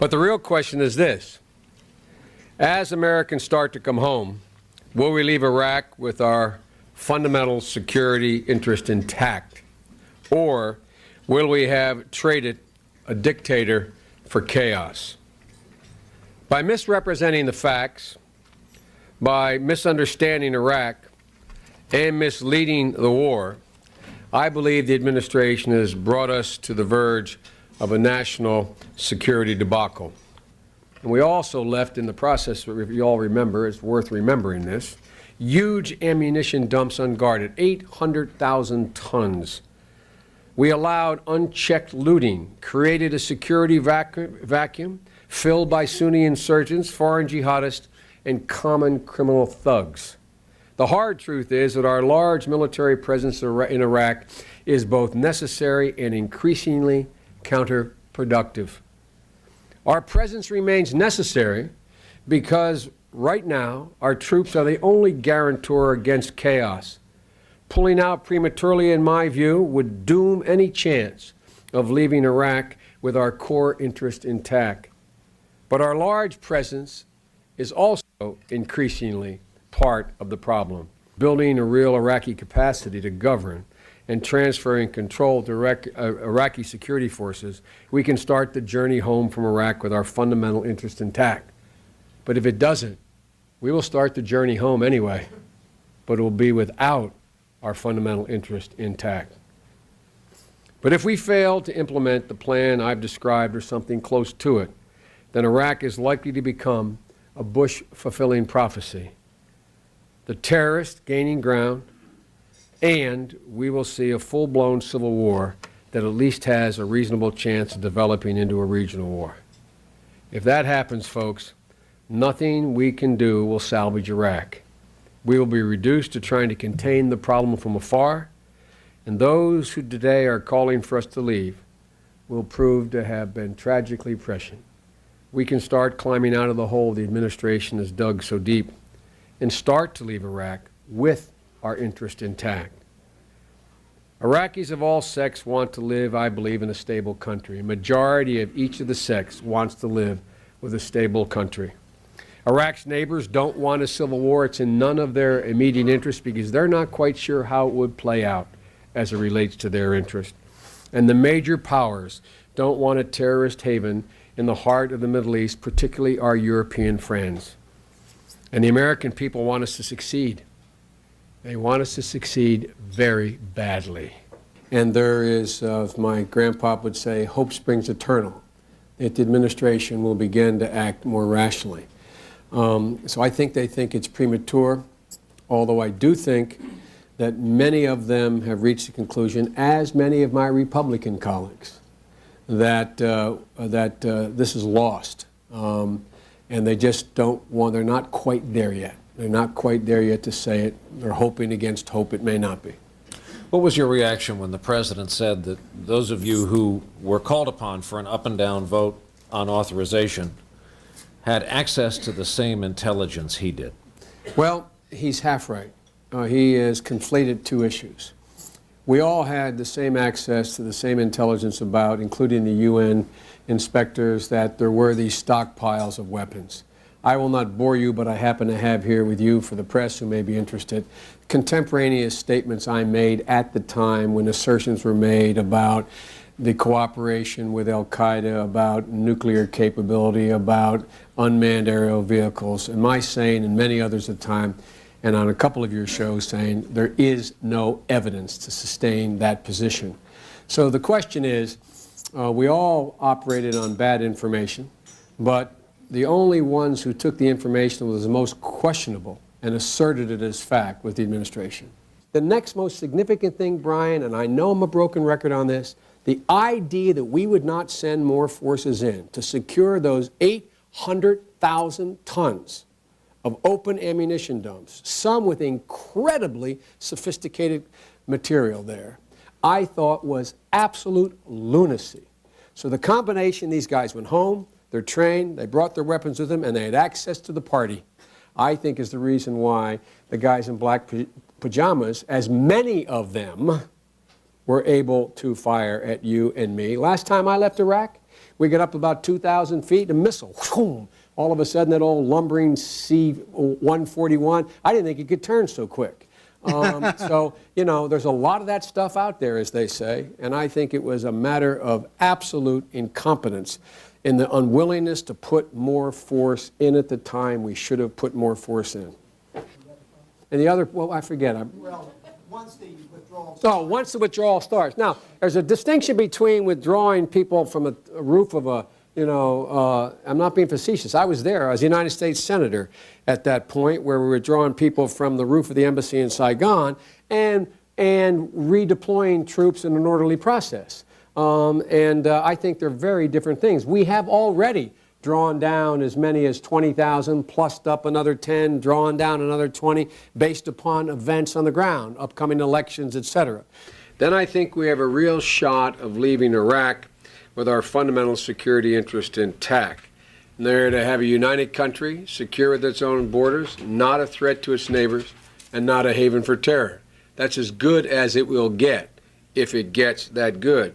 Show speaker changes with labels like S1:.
S1: But the real question is this: as Americans start to come home, will we leave Iraq with our fundamental security interest intact? Or will we have traded a dictator for chaos? By misrepresenting the facts, by misunderstanding Iraq, and misleading the war, I believe the administration has brought us to the verge of a national security debacle. And we also left in the process, if you all remember, it's worth remembering this, huge ammunition dumps unguarded, 800,000 tons. We allowed unchecked looting, created a security vacuum filled by Sunni insurgents, foreign jihadists, and common criminal thugs. The hard truth is that our large military presence in Iraq is both necessary and increasingly counterproductive. Our presence remains necessary because right now our troops are the only guarantor against chaos. Pulling out prematurely, in my view, would doom any chance of leaving Iraq with our core interest intact. But our large presence is also increasingly part of the problem. Building a real Iraqi capacity to govern and transferring control to Iraqi security forces, we can start the journey home from Iraq with our fundamental interest intact. But if it doesn't, we will start the journey home anyway, but it will be without our fundamental interest intact. But if we fail to implement the plan I've described or something close to it, then Iraq is likely to become a Bush-fulfilling prophecy. The terrorists gaining ground, and we will see a full-blown civil war that at least has a reasonable chance of developing into a regional war. If that happens, folks, nothing we can do will salvage Iraq. We will be reduced to trying to contain the problem from afar, and those who today are calling for us to leave will prove to have been tragically prescient. We can start climbing out of the hole the administration has dug so deep and start to leave Iraq with our interest intact. Iraqis of all sects want to live, I believe, in a stable country. A majority of each of the sects wants to live with a stable country. Iraq's neighbors don't want a civil war. It's in none of their immediate interest because they're not quite sure how it would play out as it relates to their interest. And the major powers don't want a terrorist haven in the heart of the Middle East, particularly our European friends. And the American people want us to succeed. They want us to succeed very badly. And there is, as my grandpa would say, hope springs eternal, that the administration will begin to act more rationally. So I think they think it's premature, although I do think that many of them have reached the conclusion, as many of my Republican colleagues, that this is lost. And they just don't want, they're not quite there yet. They're not quite there yet to say it. They're hoping against hope it may not be.
S2: What was your reaction when the president said that those of you who were called upon for an up and down vote on authorization had access to the same intelligence he did?
S1: Well, he's half right. He has conflated two issues. We all had the same access to the same intelligence about, including the UN inspectors, that there were these stockpiles of weapons. I will not bore you, but I happen to have here with you, for the press who may be interested, contemporaneous statements I made at the time when assertions were made about the cooperation with al-Qaeda, about nuclear capability, about unmanned aerial vehicles, and my saying, and many others at the time, and on a couple of your shows, saying there is no evidence to sustain that position. So the question is, we all operated on bad information, but the only ones who took the information that was the most questionable and asserted it as fact was the administration. The next most significant thing, Brian, and I know I'm a broken record on this, the idea that we would not send more forces in to secure those 800,000 tons of open ammunition dumps, some with incredibly sophisticated material there, I thought was absolute lunacy. So the combination, these guys went home, they're trained, they brought their weapons with them, and they had access to the party, I think is the reason why the guys in black pajamas, as many of them, were able to fire at you and me. Last time I left Iraq, We get up about 2,000 feet, a missile, whoom, all of a sudden that old lumbering C-141, I didn't think it could turn so quick. So, you know, there's a lot of that stuff out there, as they say, and I think it was a matter of absolute incompetence in the unwillingness to put more force in at the time we should have put more force in. And the other, well, I forget.
S3: Well, once the withdrawal starts.
S1: So once the withdrawal starts. Now, there's a distinction between withdrawing people from a roof of a, you know, I'm not being facetious. I was there. I was a United States Senator at that point where we were drawing people from the roof of the embassy in Saigon and redeploying troops in an orderly process. I think they're very different things. We have already drawn down as many as 20,000, plussed up another 10, drawn down another 20, based upon events on the ground, upcoming elections, etc. Then I think we have a real shot of leaving Iraq with our fundamental security interest intact. And they're to have a united country, secure with its own borders, not a threat to its neighbors, and not a haven for terror. That's as good as it will get, if it gets that good.